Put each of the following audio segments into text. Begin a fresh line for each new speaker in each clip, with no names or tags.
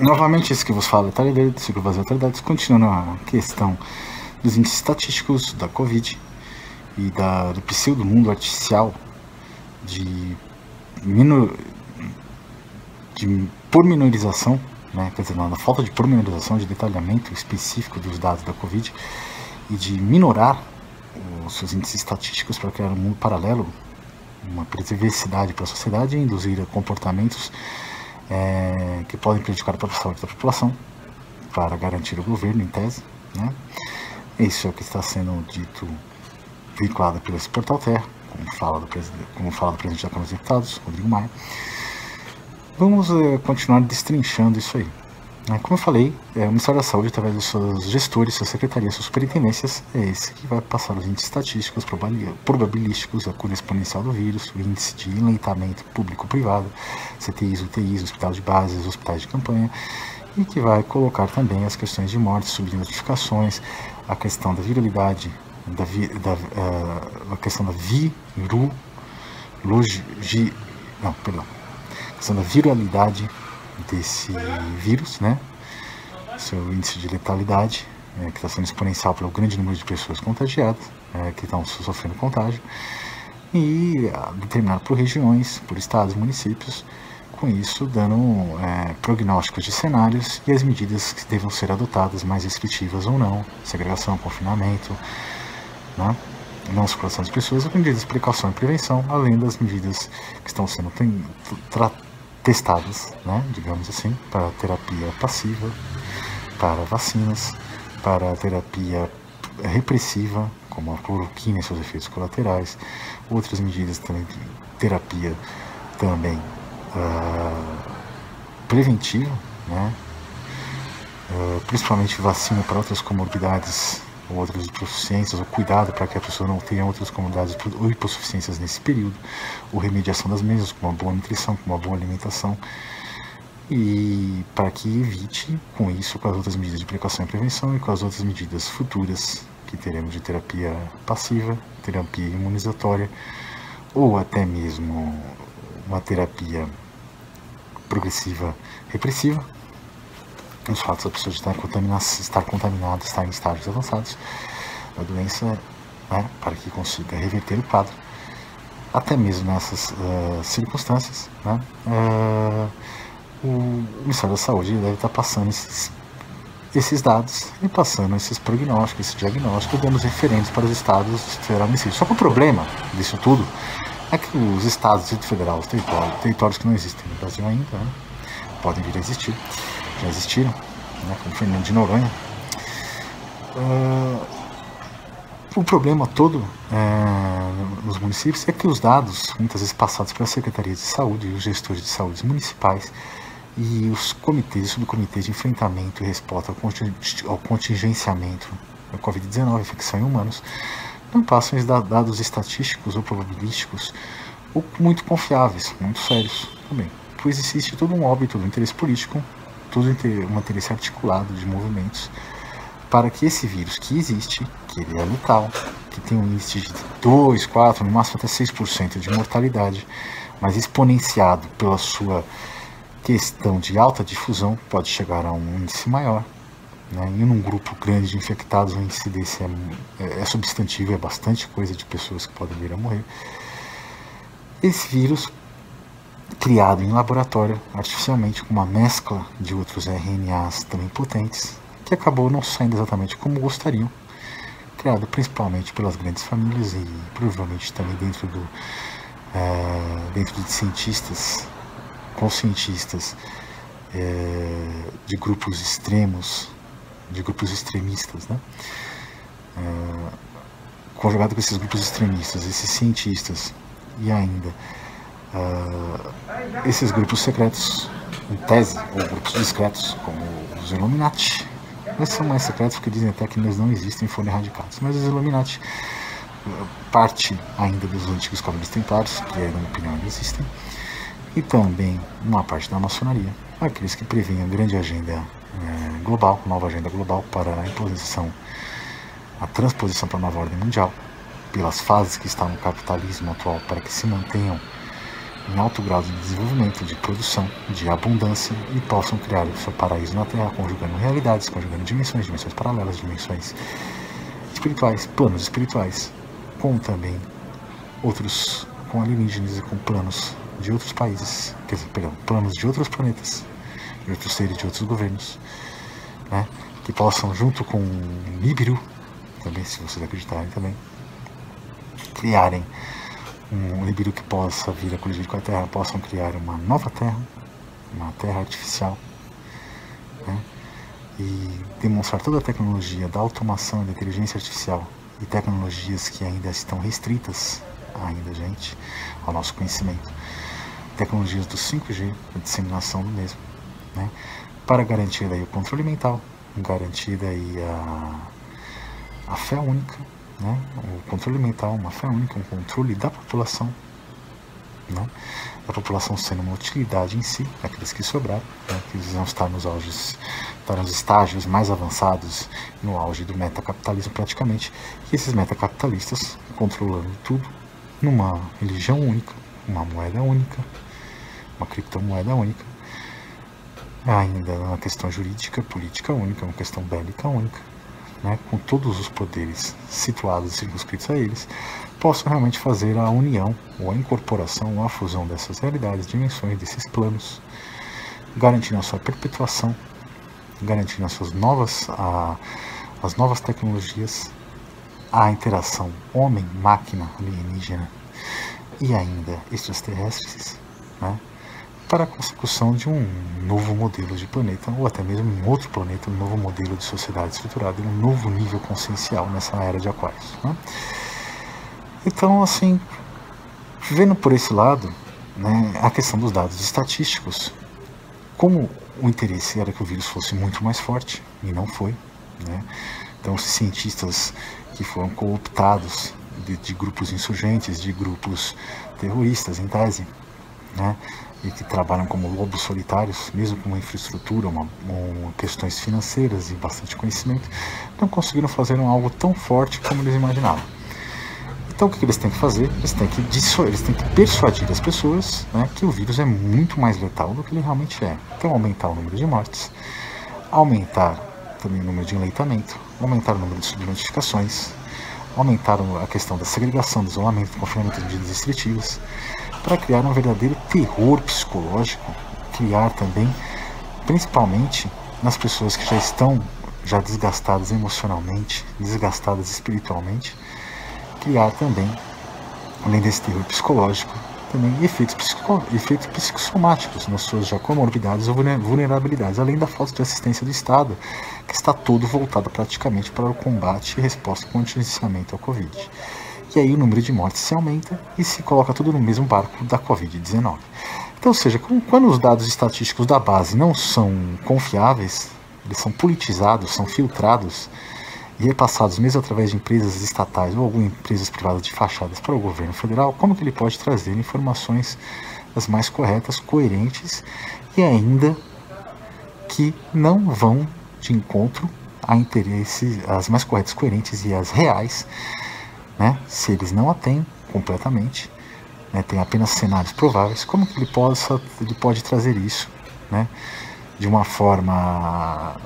Novamente, esse que vos fala, Talheiro do Ciclo Vazio Atualidades, continuando a questão dos índices estatísticos da Covid e do pseudo mundo artificial de pormenorização, né, quer dizer, da falta de pormenorização, de detalhamento específico dos dados da Covid e de minorar os seus índices estatísticos para criar um mundo paralelo, uma perversidade para a sociedade e induzir a comportamentos que podem prejudicar a própria saúde da população para garantir o governo, em tese, né? Isso é o que está sendo dito, vinculado pelo esse Portal Terra, como fala do presidente da Câmara dos Deputados, Rodrigo Maia. Vamos continuar destrinchando isso aí. Como eu falei, o Ministério da Saúde, através dos seus gestores, suas secretarias, suas superintendências, é esse que vai passar os índices estatísticos, probabilísticos, a curva exponencial do vírus, o índice de enleitamento público-privado, CTIs, UTIs, hospitais de base, hospitais de campanha, e que vai colocar também as questões de mortes, subnotificações, a questão da viralidade, a questão da viralidade desse vírus, né? Seu índice de letalidade, que está sendo exponencial pelo grande número de pessoas contagiadas, que estão sofrendo contágio, e determinado por regiões, por estados, municípios, com isso dando prognósticos de cenários e as medidas que devam ser adotadas, mais restritivas ou não, segregação, confinamento, né? Não circulação das pessoas, com medidas de precaução e prevenção, além das medidas que estão sendo testadas, né, digamos assim, para terapia passiva, para vacinas, para terapia repressiva, como a cloroquina e seus efeitos colaterais, outras medidas também de terapia também preventiva, né, principalmente vacina para outras comorbidades ou outras hipossuficiências, ou cuidado para que a pessoa não tenha outras comorbidades ou hipossuficiências nesse período, ou remediação das mesmas, com uma boa nutrição, com uma boa alimentação, e para que evite, com isso, com as outras medidas de precaução e prevenção e com as outras medidas futuras que teremos de terapia passiva, terapia imunizatória, ou até mesmo uma terapia progressiva repressiva, os fatos da pessoa de estar contaminada, estar em estágios avançados da doença, né, para que consiga reverter o quadro. Até mesmo nessas circunstâncias, né, o Ministério da Saúde deve estar passando esses dados e passando esses prognósticos, esse diagnóstico, dando os referentes para os estados federal e município. Só que o problema disso tudo é que os estados, Distrito Federal, os territórios que não existem no Brasil ainda, né, podem vir a existir, já existiram, né, como Fernando de Noronha. O problema todo nos municípios é que os dados, muitas vezes passados pelas secretarias de saúde e os gestores de saúde municipais e os comitês e subcomitês de enfrentamento e resposta ao contingenciamento da Covid-19, infecção em humanos, não passam esses dados estatísticos ou probabilísticos ou muito confiáveis, muito sérios também, pois existe todo um lobby, todo um interesse político, todo um interesse articulado de movimentos para que esse vírus que existe, que ele é letal, que tem um índice de 2, 4, no máximo até 6% de mortalidade, mas exponenciado pela sua questão de alta difusão, pode chegar a um índice maior, né? E num grupo grande de infectados, o índice desse é substantivo, é bastante coisa de pessoas que podem vir a morrer. Esse vírus, criado em laboratório, artificialmente, com uma mescla de outros RNAs também potentes, que acabou não saindo exatamente como gostariam, criado principalmente pelas grandes famílias e provavelmente também dentro de cientistas, conscientistas, de grupos extremos, de grupos extremistas, né? Conjugado com esses grupos extremistas, esses cientistas e ainda esses grupos secretos, em tese, ou grupos discretos, como os Illuminati. Eles são mais secretos porque dizem até que eles não existem e foram erradicados. Mas os Illuminati, parte ainda dos antigos Cavaleiros Templários, que na minha opinião existem, e também uma parte da maçonaria, aqueles que preveem a grande agenda global, nova agenda global para a transposição para a nova ordem mundial, pelas fases que está no capitalismo atual, para que se mantenham em alto grau de desenvolvimento, de produção, de abundância, e possam criar o seu paraíso na Terra, conjugando realidades, conjugando dimensões paralelas, dimensões espirituais, planos espirituais, com também outros, com alienígenas e com planos de outros países, quer dizer, perdão, planos de outros planetas, de outros seres, de outros governos, né, que possam, junto com Nibiru, também, se vocês acreditarem também, criarem um Nibiru que possa vir a colidir com a Terra, possam criar uma nova Terra, uma Terra artificial, né, e demonstrar toda a tecnologia da automação e da inteligência artificial e tecnologias que ainda estão restritas, ainda, gente, ao nosso conhecimento, tecnologias do 5G, a disseminação do mesmo, né, para garantir daí o controle mental, garantir daí a fé única, né, o controle mental, uma fé única, um controle da população, né, a população sendo uma utilidade em si, aqueles que sobraram, né, que eles vão estar nos auges, estar nos estágios mais avançados, no auge do metacapitalismo praticamente, e esses metacapitalistas controlando tudo numa religião única, uma moeda única, uma criptomoeda única, ainda uma questão jurídica, política única, uma questão bélica única, né, com todos os poderes situados e circunscritos a eles, possam realmente fazer a união, ou a incorporação, ou a fusão dessas realidades, dimensões, desses planos, garantindo a sua perpetuação, garantindo as suas as novas tecnologias, a interação homem-máquina alienígena e ainda extraterrestres, né, para a consecução de um novo modelo de planeta, ou até mesmo um outro planeta, um novo modelo de sociedade estruturada, um novo nível consciencial nessa era de Aquários, né? Então, assim, vendo por esse lado, né, a questão dos dados estatísticos, como o interesse era que o vírus fosse muito mais forte, e não foi, né? Então, os cientistas que foram cooptados de grupos insurgentes, de grupos terroristas, em tese, né, e que trabalham como lobos solitários, mesmo com uma infraestrutura, questões financeiras e bastante conhecimento, não conseguiram fazer algo tão forte como eles imaginavam. Então o que eles têm que fazer? Eles têm que persuadir as pessoas, né, que o vírus é muito mais letal do que ele realmente é. Então aumentar o número de mortes, aumentar também o número de enleitamento, aumentar o número de subnotificações, aumentar a questão da segregação, do isolamento, do confinamento de medidas restritivas, para criar um verdadeiro terror psicológico, criar também, principalmente nas pessoas que já estão desgastadas emocionalmente, desgastadas espiritualmente, criar também, além desse terror psicológico, também efeitos psicossomáticos nas suas já comorbidades ou vulnerabilidades, além da falta de assistência do Estado, que está todo voltado praticamente para o combate e resposta ao contingenciamento ao Covid. E aí o número de mortes se aumenta e se coloca tudo no mesmo barco da Covid-19. Então, ou seja, quando os dados estatísticos da base não são confiáveis, eles são politizados, são filtrados e repassados mesmo através de empresas estatais ou algumas empresas privadas de fachadas para o governo federal, como que ele pode trazer informações as mais corretas, coerentes e ainda que não vão de encontro a interesses, as mais corretas, coerentes e as reais, né, se eles não a têm completamente, né, tem apenas cenários prováveis, como que ele pode trazer isso, né, de uma forma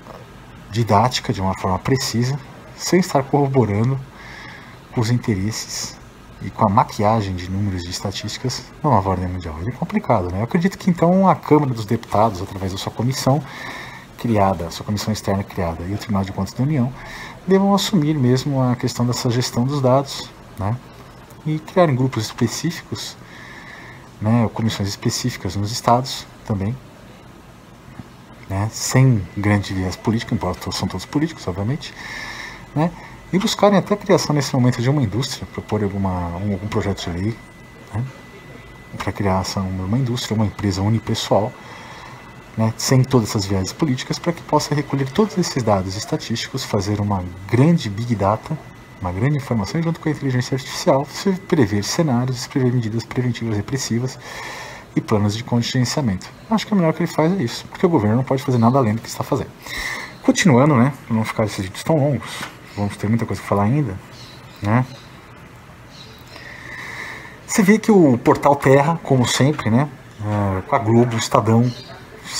didática, de uma forma precisa, sem estar corroborando com os interesses e com a maquiagem de números de estatísticas da nova ordem mundial. É complicado, né? Eu acredito que então a Câmara dos Deputados, através da sua comissão criada, sua comissão externa criada e o Tribunal de Contas da União, devam assumir mesmo a questão dessa gestão dos dados, né? E criarem grupos específicos, né? Ou comissões específicas nos estados também, né? Sem grande viés político, embora são todos políticos, obviamente, né? E buscarem até a criação nesse momento de uma indústria, propor algum projeto de lei, né, para a criação de uma indústria, uma empresa unipessoal, né, sem todas essas viagens políticas, para que possa recolher todos esses dados estatísticos, fazer uma grande big data, uma grande informação, junto com a inteligência artificial, se prever cenários, prever medidas preventivas repressivas e planos de contingenciamento. Acho que o melhor que ele faz é isso, porque o governo não pode fazer nada além do que está fazendo. Continuando, né, para não ficar esses vídeos tão longos, vamos ter muita coisa para falar ainda, né? Você vê que o Portal Terra, como sempre, né, com a Globo, Estadão,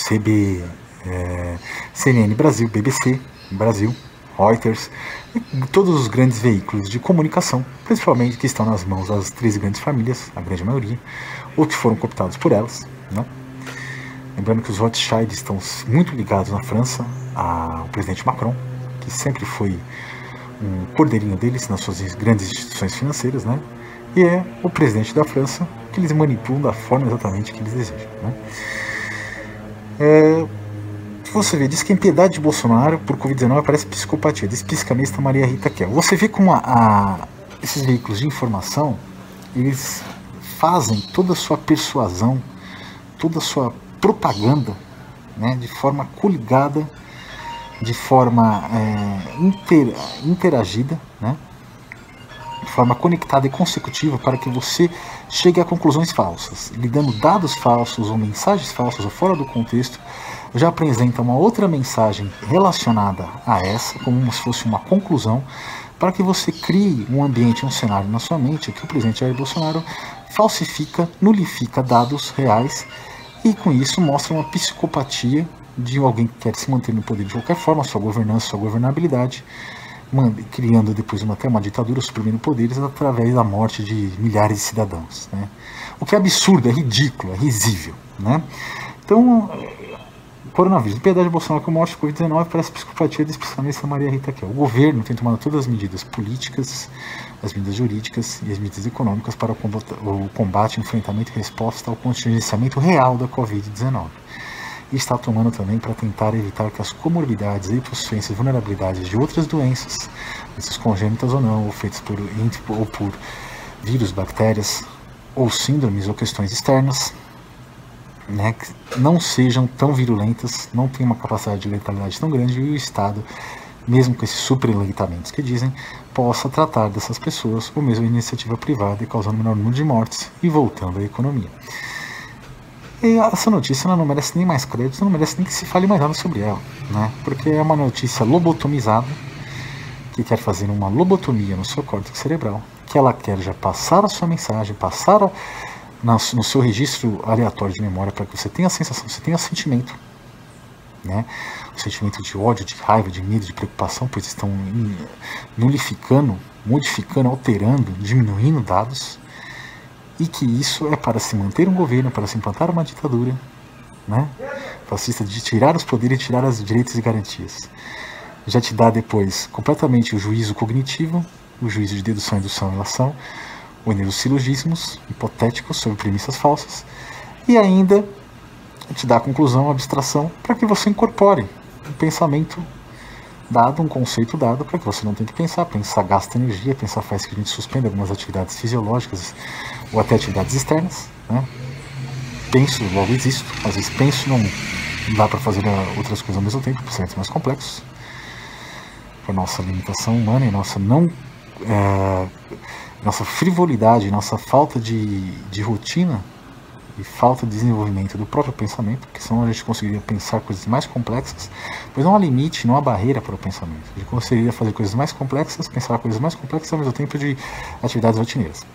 CB, CNN Brasil, BBC Brasil, Reuters, e todos os grandes veículos de comunicação, principalmente que estão nas mãos das 3 grandes famílias, a grande maioria, ou que foram cooptados por elas, né? Lembrando que os Rothschild estão muito ligados na França ao presidente Macron, que sempre foi um cordeirinho deles nas suas grandes instituições financeiras, né? E é o presidente da França que eles manipulam da forma exatamente que eles desejam, né? Você vê, diz que a impiedade de Bolsonaro por Covid-19 parece psicopatia, diz psicanalista Maria Rita Kel. Você vê como esses veículos de informação, eles fazem toda a sua persuasão, toda a sua propaganda, né, de forma coligada, de forma interagida, né, de forma conectada e consecutiva para que você chegue a conclusões falsas, lhe dando dados falsos ou mensagens falsas ou fora do contexto, já apresenta uma outra mensagem relacionada a essa, como se fosse uma conclusão, para que você crie um ambiente, um cenário na sua mente que o presidente Jair Bolsonaro falsifica, nulifica dados reais e com isso mostra uma psicopatia de alguém que quer se manter no poder de qualquer forma, sua governança, sua governabilidade, criando depois até uma ditadura, suprimindo poderes através da morte de milhares de cidadãos, né? O que é absurdo, é ridículo, é risível, né? Então, coronavírus, impiedade de Bolsonaro com morte de Covid-19 parece psicopatia da especialista Maria Rita Kel. O governo tem tomado todas as medidas políticas, as medidas jurídicas e as medidas econômicas para o combate, enfrentamento e resposta ao contingenciamento real da Covid-19. E está tomando também para tentar evitar que as comorbidades, hipossuficiências e vulnerabilidades de outras doenças, essas congênitas ou não, ou feitas por vírus, bactérias, ou síndromes ou questões externas, né, que não sejam tão virulentas, não tenham uma capacidade de letalidade tão grande e o Estado, mesmo com esses superleitamentos que dizem, possa tratar dessas pessoas, ou mesmo a iniciativa privada, e causando o menor número de mortes e voltando à economia. E essa notícia ela não merece nem mais crédito, não merece nem que se fale mais nada sobre ela, né? Porque é uma notícia lobotomizada, que quer fazer uma lobotomia no seu córtex cerebral, que ela quer já passar a sua mensagem, passar no seu registro aleatório de memória para que você tenha a sensação, você tenha sentimento, né? O sentimento de ódio, de raiva, de medo, de preocupação, pois estão nulificando, modificando, alterando, diminuindo dados, e que isso é para se manter um governo, para se implantar uma ditadura, né, fascista, de tirar os poderes e tirar os direitos e garantias. Já te dá depois completamente o juízo cognitivo, o juízo de dedução, indução e ilação, ou os silogismos hipotéticos sobre premissas falsas, e ainda te dá a conclusão, a abstração, para que você incorpore um pensamento dado, um conceito dado, para que você não tenha que pensar. Pensar gasta energia, pensar faz que a gente suspenda algumas atividades fisiológicas ou até atividades externas, né? Penso, logo existo, às vezes penso, não dá para fazer outras coisas ao mesmo tempo, processos mais complexos, por nossa limitação humana e nossa frivolidade, nossa falta de rotina e falta de desenvolvimento do próprio pensamento, porque senão a gente conseguiria pensar coisas mais complexas, pois não há limite, não há barreira para o pensamento. A gente conseguiria fazer coisas mais complexas, pensar coisas mais complexas ao mesmo tempo de atividades rotineiras.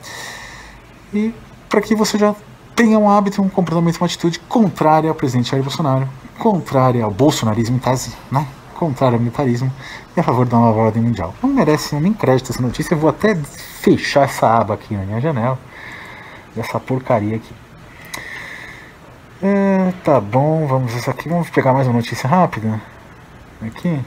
E para que você já tenha um hábito, um comportamento, uma atitude contrária ao presidente Jair Bolsonaro, contrária ao bolsonarismo em tese, né? Contrária ao militarismo e a favor da nova ordem mundial. Não merece nem crédito essa notícia, eu vou até fechar essa aba aqui na minha janela, dessa porcaria aqui. Tá bom, vamos ver isso aqui. Vamos pegar mais uma notícia rápida. Aqui.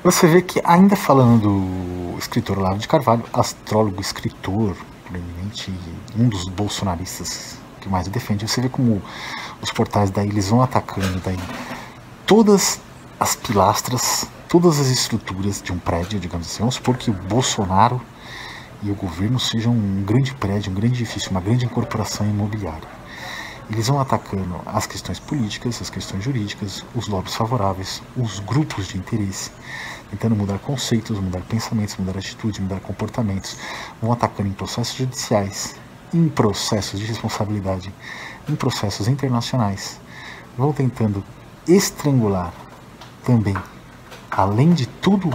Você vê que, ainda falando do escritor Olavo de Carvalho, astrólogo, escritor, provavelmente um dos bolsonaristas que mais o defende, você vê como os portais daí eles vão atacando daí todas as pilastras, todas as estruturas de um prédio, digamos assim. Vamos supor que o Bolsonaro e o governo sejam um grande prédio, um grande edifício, uma grande incorporação imobiliária. Eles vão atacando as questões políticas, as questões jurídicas, os lobbies favoráveis, os grupos de interesse, tentando mudar conceitos, mudar pensamentos, mudar atitudes, mudar comportamentos. Vão atacando em processos judiciais, em processos de responsabilidade, em processos internacionais, vão tentando estrangular também, além de todo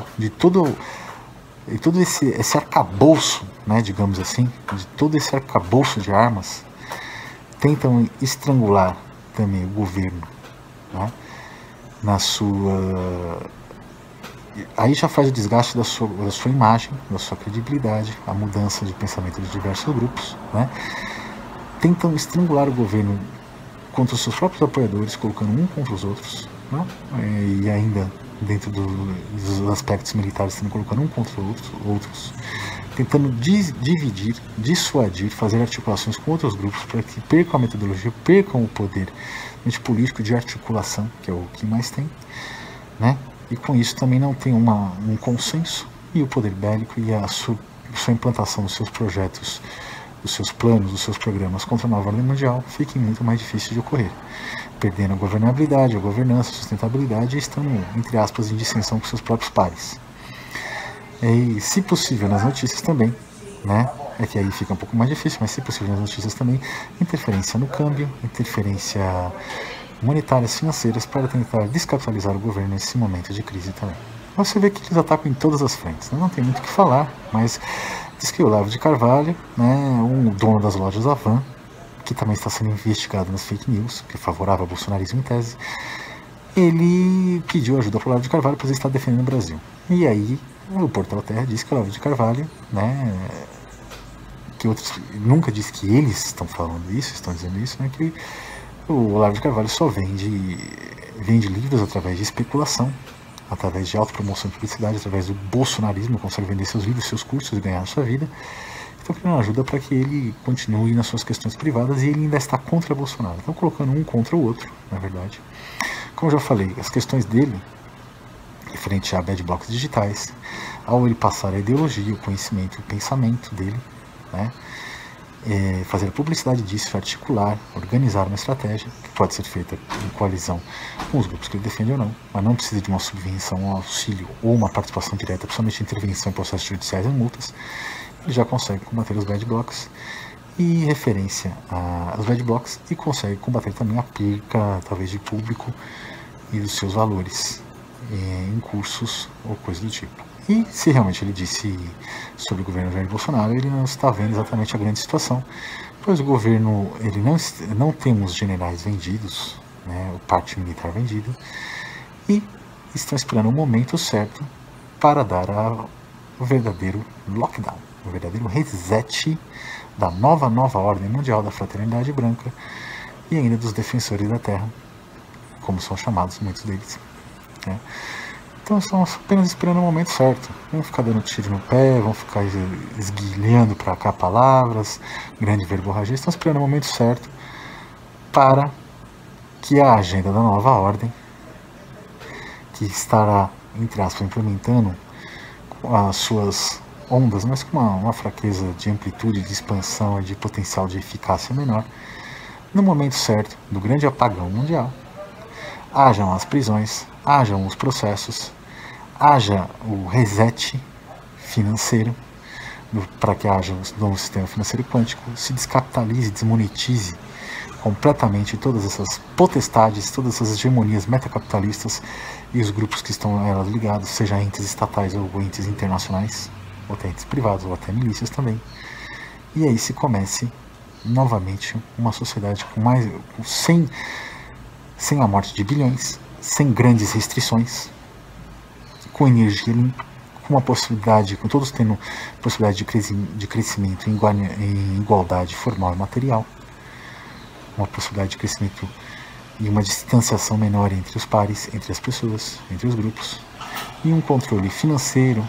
esse arcabouço, né, digamos assim, de todo esse arcabouço de armas, tentam estrangular também o governo, né, na sua... Aí já faz o desgaste da sua imagem, da sua credibilidade, a mudança de pensamento de diversos grupos, né? Tentam estrangular o governo contra os seus próprios apoiadores, colocando um contra os outros, né? E ainda dentro dos aspectos militares, também colocando um contra outros, tentando dividir, dissuadir, fazer articulações com outros grupos para que percam a metodologia, percam o poder político de articulação, que é o que mais tem, né? E com isso também não tem um consenso, e o poder bélico e a sua implantação dos seus projetos, dos seus planos, dos seus programas contra a nova ordem mundial fiquem muito mais difíceis de ocorrer, perdendo a governabilidade, a governança, a sustentabilidade, e estando, entre aspas, em dissensão com seus próprios pares. E, se possível, nas notícias também, né? É que aí fica um pouco mais difícil, mas se possível nas notícias também, interferência no câmbio, interferência monetárias, financeiras, para tentar descapitalizar o governo nesse momento de crise também. Você vê que eles atacam em todas as frentes, né? Não tem muito o que falar, mas diz que o Olavo de Carvalho, né, um dono das lojas Avan, que também está sendo investigado nas fake news, que é favorável ao bolsonarismo em tese, ele pediu ajuda para o Olavo de Carvalho para ele estar defendendo o Brasil. E aí o Portal Terra diz que o Olavo de Carvalho, né, que outros nunca diz que eles estão falando isso, estão dizendo isso, né, que o Olavo de Carvalho só vende livros através de especulação, através de autopromoção e publicidade, através do bolsonarismo, consegue vender seus livros, seus cursos e ganhar a sua vida. Então, querendo ajuda para que ele continue nas suas questões privadas, e ele ainda está contra Bolsonaro. Estão colocando um contra o outro, na verdade. Como eu já falei, as questões dele, referente a bad blocks digitais, ao ele passar a ideologia, o conhecimento, o pensamento dele, né? Fazer a publicidade disso, articular, organizar uma estratégia que pode ser feita em coalizão com os grupos que ele defende ou não, mas não precisa de uma subvenção, um auxílio ou uma participação direta, principalmente intervenção em processos judiciais e multas. Ele já consegue combater os bad blocks e referência aos bad blocks, e consegue combater também a perca, talvez, de público e dos seus valores em cursos ou coisa do tipo. E se realmente ele disse sobre o governo Jair Bolsonaro, ele não está vendo exatamente a grande situação, pois o governo, ele não temos generais vendidos, né, o parte militar vendido, e estão esperando o momento certo para dar o verdadeiro lockdown, o verdadeiro reset da nova ordem mundial da fraternidade branca e ainda dos defensores da terra, como são chamados muitos deles, né? Então estão apenas esperando o momento certo. Vão ficar dando tiro no pé, vão ficar esguilhando para cá palavras, grande verborragia. Estão esperando o momento certo para que a agenda da nova ordem, que estará, entre aspas, implementando as suas ondas, mas com uma fraqueza de amplitude, de expansão e de potencial de eficácia menor, no momento certo do grande apagão mundial, hajam as prisões, hajam os processos, haja o reset financeiro, para que haja um novo sistema financeiro quântico, se descapitalize, desmonetize completamente todas essas potestades, todas essas hegemonias metacapitalistas e os grupos que estão a elas ligados, seja entes estatais ou entes internacionais, ou até entes privados, ou até milícias também. E aí se comece novamente uma sociedade sem a morte de bilhões, sem grandes restrições, com energia limpa, com uma possibilidade, com todos tendo possibilidade de crescimento em igualdade formal e material, uma possibilidade de crescimento e uma distanciação menor entre os pares, entre as pessoas, entre os grupos, e um controle financeiro,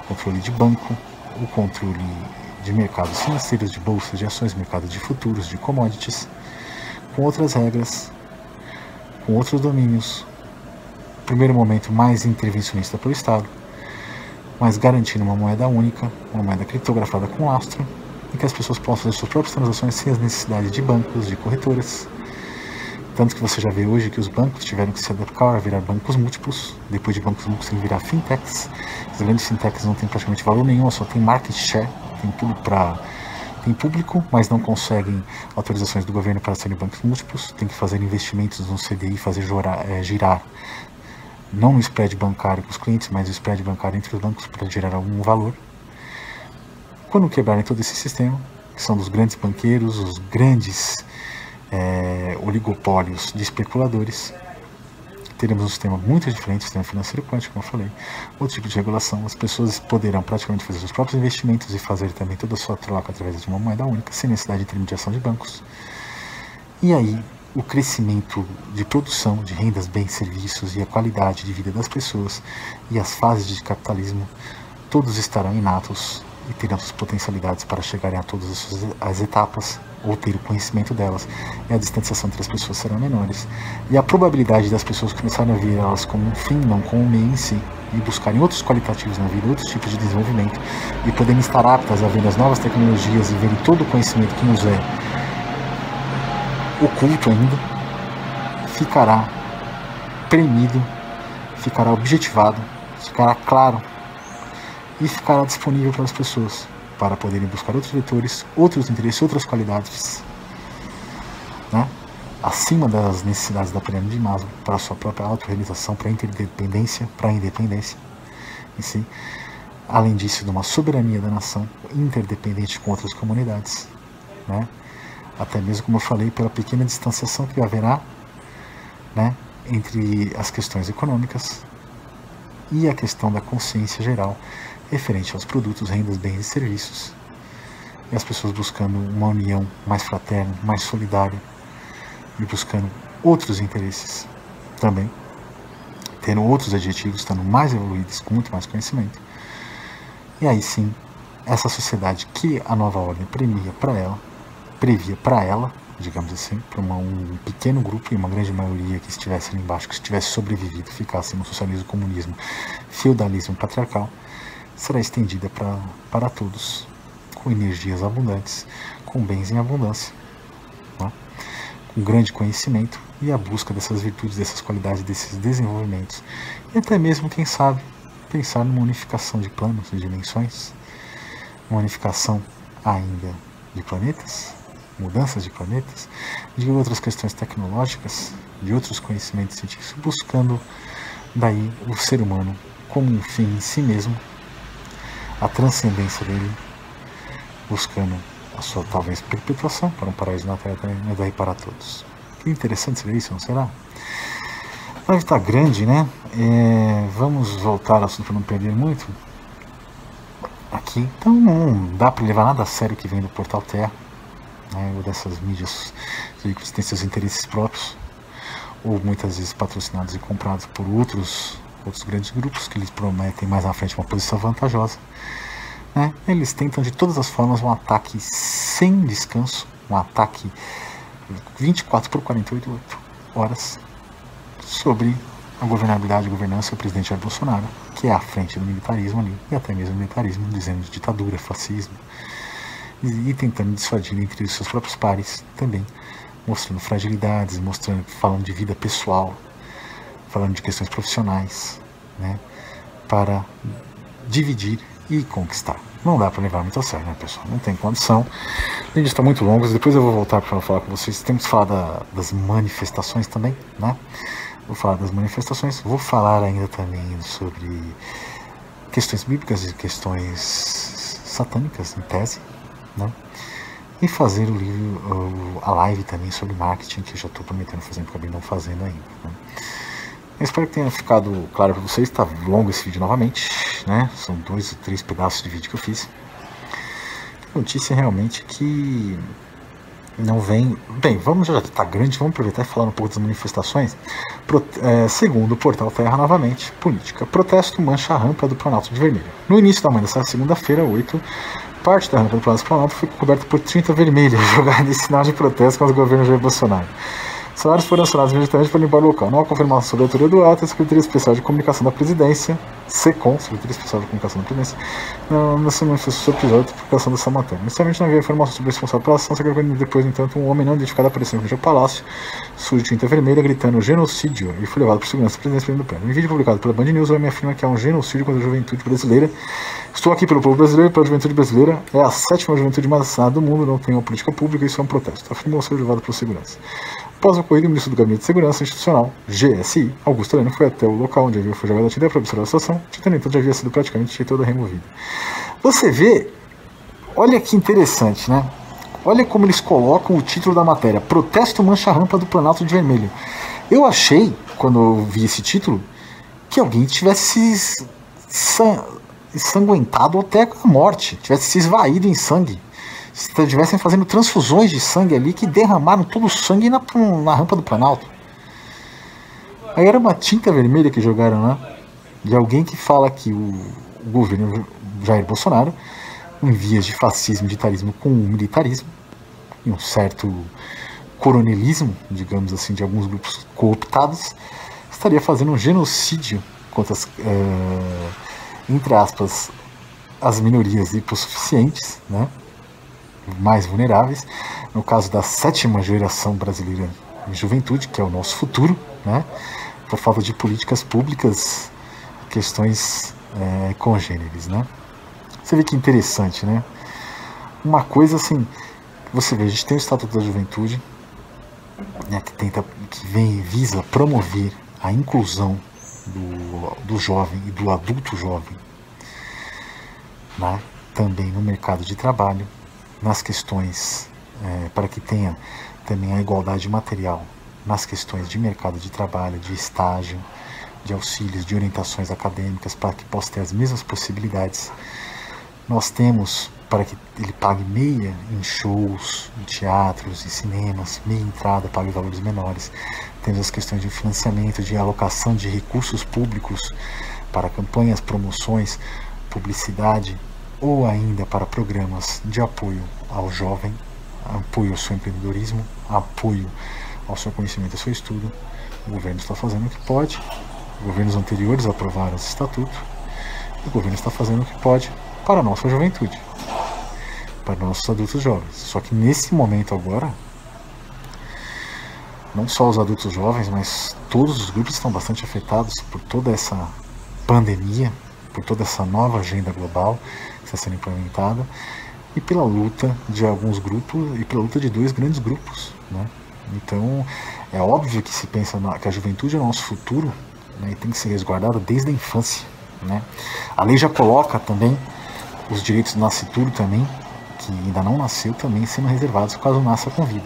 controle de banco, o controle de mercados financeiros, de bolsas, de ações, mercado de futuros, de commodities, com outras regras, com outros domínios, primeiro momento mais intervencionista pelo Estado, mas garantindo uma moeda única, uma moeda criptografada com lastro, e que as pessoas possam fazer suas próprias transações sem as necessidades de bancos, de corretoras. Tanto que você já vê hoje que os bancos tiveram que se adaptar a virar bancos múltiplos, depois de bancos múltiplos tem que virar fintechs. As grandes fintechs não têm praticamente valor nenhum, só tem market share, tem tudo para têm público, mas não conseguem autorizações do governo para serem bancos múltiplos, tem que fazer investimentos no CDI, fazer girar, não no spread bancário com os clientes, mas o spread bancário entre os bancos para gerar algum valor. Quando quebrarem todo esse sistema, que são dos grandes banqueiros, os grandes oligopólios de especuladores, teremos um sistema muito diferente, sistema financeiro quântico, como eu falei, outro tipo de regulação. As pessoas poderão praticamente fazer seus próprios investimentos e fazer também toda a sua troca através de uma moeda única, sem necessidade de intermediação de bancos. E aí, o crescimento de produção de rendas, bens, serviços e a qualidade de vida das pessoas e as fases de capitalismo, todos estarão inatos e terão suas potencialidades para chegarem a todas as etapas, ou ter o conhecimento delas, e a distanciação entre as pessoas serão menores, e a probabilidade das pessoas começarem a ver elas como um fim, não como um meio em si, e buscarem outros qualitativos na vida, outros tipos de desenvolvimento, e poderem estar aptas a ver as novas tecnologias e verem todo o conhecimento que nos é oculto ainda, ficará premido, ficará objetivado, ficará claro e ficará disponível para as pessoas, para poderem buscar outros vetores, outros interesses, outras qualidades, né? Acima das necessidades da pirâmide de Maslow, para a sua própria autorrealização, para a interdependência, para a independência em si. Além disso, de uma soberania da nação, interdependente com outras comunidades, né? Até mesmo, como eu falei, pela pequena distanciação que haverá, né, entre as questões econômicas e a questão da consciência geral referente aos produtos, rendas, bens e serviços, e as pessoas buscando uma união mais fraterna, mais solidária, e buscando outros interesses também, tendo outros adjetivos, estando mais evoluídos, com muito mais conhecimento. E aí sim, essa sociedade que a nova ordem previa para ela, digamos assim, para um pequeno grupo e uma grande maioria que estivesse ali embaixo, que estivesse sobrevivido, ficasse no socialismo, comunismo, feudalismo patriarcal, será estendida para todos, com energias abundantes, com bens em abundância, né? Com grande conhecimento e a busca dessas virtudes, dessas qualidades, desses desenvolvimentos. E até mesmo, quem sabe, pensar numa unificação de planos, de dimensões, uma unificação ainda de planetas, mudanças de planetas, de outras questões tecnológicas, de outros conhecimentos científicos, buscando daí o ser humano como um fim em si mesmo, a transcendência dele, buscando a sua talvez perpetuação para um paraíso na Terra e daí para todos. Que interessante seria isso, não será? A live está grande, né? Vamos voltar ao assunto para não perder muito aqui. Então não dá para levar nada a sério que vem do Portal Terra, né, ou dessas mídias que têm seus interesses próprios, ou muitas vezes patrocinados e comprados por outros grandes grupos que lhes prometem mais à frente uma posição vantajosa, né? Eles tentam de todas as formas um ataque sem descanso, um ataque 24 por 48 horas sobre a governabilidade e governança do presidente Jair Bolsonaro, que é à frente do militarismo ali, e até mesmo militarismo, dizendo de ditadura, fascismo, e tentando dissuadir entre os seus próprios pares também, mostrando fragilidades, falando de vida pessoal, falando de questões profissionais, né, para dividir e conquistar. Não dá para levar muito a sério, né, pessoal? Não tem condição. Os vídeos estão muito longos, depois eu vou voltar para falar com vocês. Temos que falar das manifestações também, né? Vou falar das manifestações, vou falar ainda também sobre questões bíblicas e questões satânicas, em tese, né? E fazer o livro, a live também sobre marketing, que eu já estou prometendo fazer, porque acabei não fazendo ainda, né? Eu espero que tenha ficado claro para vocês. Está longo esse vídeo novamente, né? São 2 ou 3 pedaços de vídeo que eu fiz. A notícia realmente que não vem... Bem, já está grande, vamos aproveitar e falar um pouco das manifestações. Segundo o Portal Terra, novamente, política. Protesto mancha a rampa do Planalto de vermelho. No início da manhã dessa segunda-feira, 8, parte da rampa do Planalto foi coberta por tinta vermelha, jogada em sinal de protesto contra o governo Jair Bolsonaro. Salários foram acionados imediatamente para limpar o local. Não há confirmação sobre a autoria do ato. A Secretaria Especial de Comunicação da Presidência, SECOM, Secretaria Especial de Comunicação da Presidência, não se manifestou sobre o episódio de publicação dessa matéria. Inicialmente não havia informação sobre o responsável pela ação. Depois, no entanto, um homem não identificado apareceu em frente ao palácio, sujo de tinta vermelha, gritando genocídio, e foi levado por segurança da presidência do prédio. Em vídeo publicado pela Band News, o homem afirma que há um genocídio contra a juventude brasileira. Estou aqui pelo povo brasileiro e pela juventude brasileira. É a 7ª juventude mais assassinada do mundo. Não tem uma política pública, isso é um protesto. Afirmou ser levado por segurança. Após o ocorrido, o ministro do Gabinete de Segurança Institucional, GSI, Augusto Heleno, foi até o local onde foi jogada a tinta para observar a situação. A tinta, no entanto, já havia sido praticamente toda removida. Você vê, olha que interessante, né? Olha como eles colocam o título da matéria: Protesto mancha rampa do Planalto de vermelho. Eu achei, quando eu vi esse título, que alguém tivesse ensanguentado até a morte, tivesse se esvaído em sangue. Se estivessem fazendo transfusões de sangue ali que derramaram todo o sangue na rampa do Planalto. Aí era uma tinta vermelha que jogaram lá, de alguém que fala que o governo Jair Bolsonaro, em vias de fascismo e militarismo com militarismo, e um certo coronelismo, digamos assim, de alguns grupos cooptados, estaria fazendo um genocídio contra as, entre aspas, as minorias hipossuficientes, né? Mais vulneráveis, no caso da 7ª geração brasileira de juventude, que é o nosso futuro, né? Por falta de políticas públicas, questões congêneres, né? Você vê que interessante, né? Uma coisa assim, você vê, a gente tem o Estatuto da Juventude, né, que visa promover a inclusão do jovem e do adulto jovem, né? Também no mercado de trabalho, nas questões, para que tenha também a igualdade material nas questões de mercado de trabalho, de estágio, de auxílios, de orientações acadêmicas, para que possa ter as mesmas possibilidades. Nós temos para que ele pague meia em shows, em teatros, em cinemas, meia entrada, pague valores menores. Temos as questões de financiamento, de alocação de recursos públicos para campanhas, promoções, publicidade, ou ainda para programas de apoio ao jovem, apoio ao seu empreendedorismo, apoio ao seu conhecimento e ao seu estudo. O governo está fazendo o que pode, governos anteriores aprovaram esse estatuto, e o governo está fazendo o que pode para a nossa juventude, para nossos adultos jovens. Só que nesse momento agora, não só os adultos jovens, mas todos os grupos estão bastante afetados por toda essa pandemia, por toda essa nova agenda global que está sendo implementada, e pela luta de alguns grupos e pela luta de 2 grandes grupos, né? Então é óbvio que se pensa que a juventude é o nosso futuro, né, e tem que ser resguardada desde a infância, né? A lei já coloca também os direitos do nascituro também, que ainda não nasceu, também sendo reservados caso nasça com vida,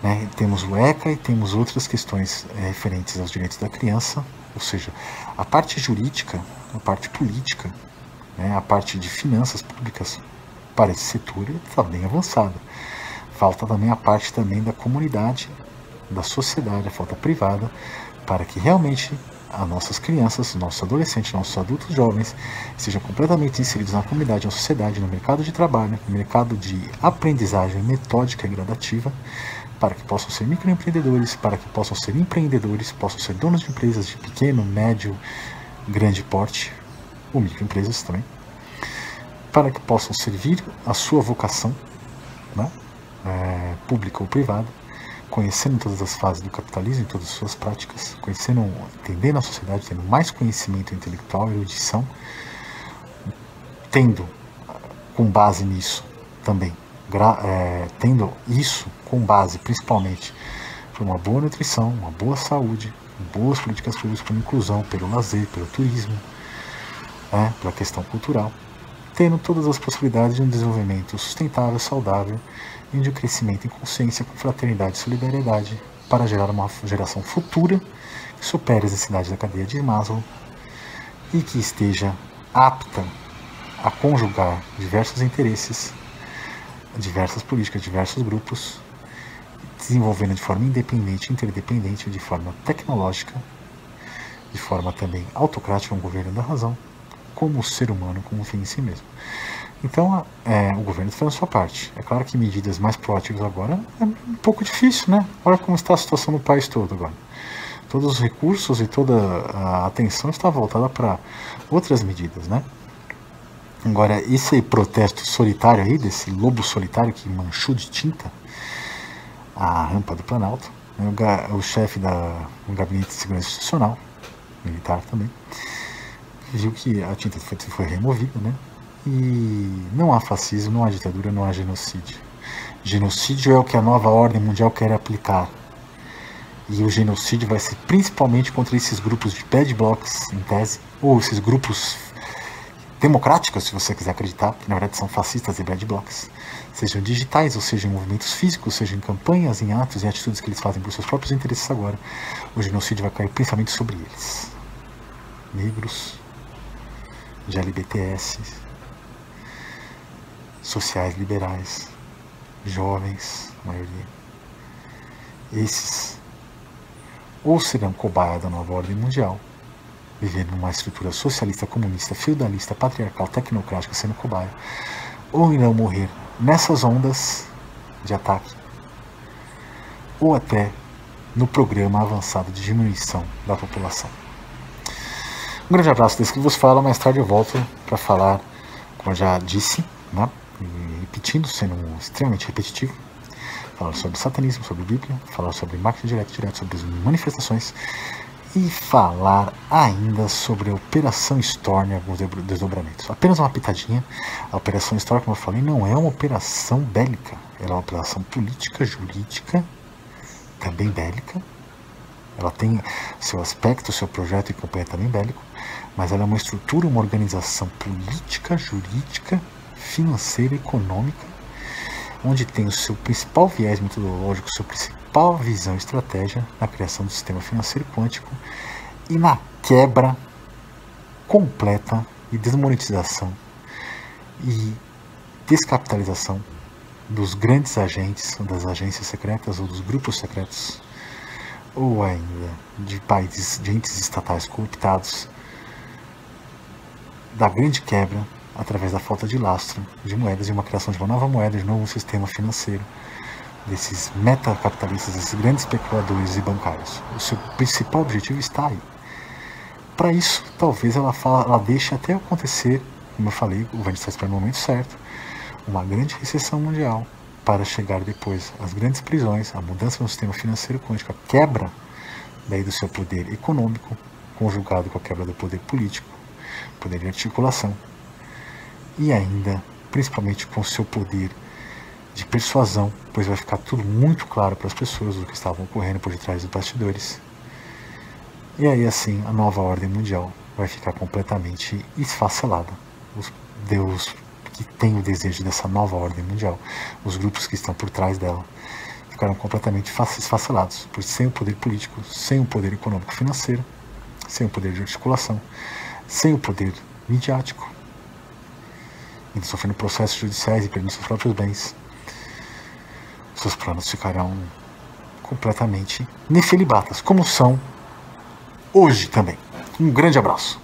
né? Temos o ECA e temos outras questões referentes aos direitos da criança, ou seja, a parte jurídica, a parte política, né, a parte de finanças públicas para esse setor está bem avançada. Falta também a parte também da comunidade, da sociedade, a falta privada, para que realmente as nossas crianças, nossos adolescentes, nossos adultos jovens sejam completamente inseridos na comunidade, na sociedade, no mercado de trabalho, no mercado de aprendizagem metódica e gradativa, para que possam ser microempreendedores, para que possam ser empreendedores, possam ser donos de empresas de pequeno, médio, grande porte, ou microempresas também, para que possam servir a sua vocação, né, pública ou privada, conhecendo todas as fases do capitalismo, em todas as suas práticas, conhecendo, entendendo a sociedade, tendo mais conhecimento intelectual e erudição, tendo, com base nisso também, tendo isso com base principalmente por uma boa nutrição, uma boa saúde, boas políticas públicas por inclusão, pelo lazer, pelo turismo, pela questão cultural, tendo todas as possibilidades de um desenvolvimento sustentável, saudável e de um crescimento em consciência, com fraternidade e solidariedade, para gerar uma geração futura que supere as necessidades da cadeia de Maslow e que esteja apta a conjugar diversos interesses, diversas políticas, diversos grupos, desenvolvendo de forma independente, interdependente, de forma tecnológica, de forma também autocrática, um governo da razão, como ser humano, como fim em si mesmo. Então, o governo está fazendo a sua parte. É claro que medidas mais proativas agora é um pouco difícil, né? Olha como está a situação no país todo agora. Todos os recursos e toda a atenção está voltada para outras medidas, né? Agora, esse protesto solitário aí, desse lobo solitário que manchou de tinta a rampa do Planalto, né? O chefe do Gabinete de Segurança Institucional, militar também, viu que a tinta foi removida, né? E não há fascismo, não há ditadura, não há genocídio. Genocídio é o que a nova ordem mundial quer aplicar. E o genocídio vai ser principalmente contra esses grupos de bad blocs, em tese, ou esses grupos democráticos, se você quiser acreditar, que na verdade são fascistas e bad blocs, sejam digitais, ou sejam em movimentos físicos, sejam em campanhas, em atos e atitudes que eles fazem por seus próprios interesses agora. O genocídio vai cair principalmente sobre eles. Negros, de LGBTs, sociais liberais, jovens, a maioria. Esses ou serão cobaia da nova ordem mundial, vivendo numa estrutura socialista, comunista, feudalista, patriarcal, tecnocrática, sendo cobaia, ou irão morrer nessas ondas de ataque, ou até no programa avançado de diminuição da população. Um grande abraço desse que vos fala. Mais tarde eu volto para falar, como eu já disse, né? E repetindo, sendo extremamente repetitivo, falar sobre satanismo, sobre Bíblia, falar sobre marketing direto, sobre as manifestações e falar ainda sobre a Operação Storm e alguns desdobramentos. Apenas uma pitadinha. A Operação Storm, como eu falei, não é uma operação bélica, ela é uma operação política, jurídica, também bélica. Ela tem seu aspecto, seu projeto e campanha também bélico, mas ela é uma estrutura, uma organização política, jurídica, financeira, econômica, onde tem o seu principal viés metodológico, sua principal visão e estratégia na criação do sistema financeiro quântico e na quebra completa e desmonetização e descapitalização dos grandes agentes, das agências secretas ou dos grupos secretos, ou ainda de países, de entes estatais cooptados, da grande quebra através da falta de lastro de moedas e uma criação de uma nova moeda, de novo sistema financeiro, desses metacapitalistas, desses grandes especuladores e bancários. O seu principal objetivo está aí. Para isso, talvez ela deixe até acontecer, como eu falei, o governo está esperando o momento certo, uma grande recessão mundial, para chegar depois às grandes prisões, a mudança no sistema financeiro quântico, a quebra daí do seu poder econômico, conjugado com a quebra do poder político, poder de articulação, e ainda, principalmente com o seu poder de persuasão, pois vai ficar tudo muito claro para as pessoas do que estavam ocorrendo por detrás dos bastidores. E aí assim, a nova ordem mundial vai ficar completamente esfacelada. Os que têm o desejo dessa nova ordem mundial, os grupos que estão por trás dela, ficaram completamente esfacelados, pois sem o poder político, sem o poder econômico financeiro, sem o poder de articulação, sem o poder midiático, ainda sofrendo processos judiciais e perdendo seus próprios bens, seus planos ficarão completamente nefelibatas, como são hoje também. Um grande abraço.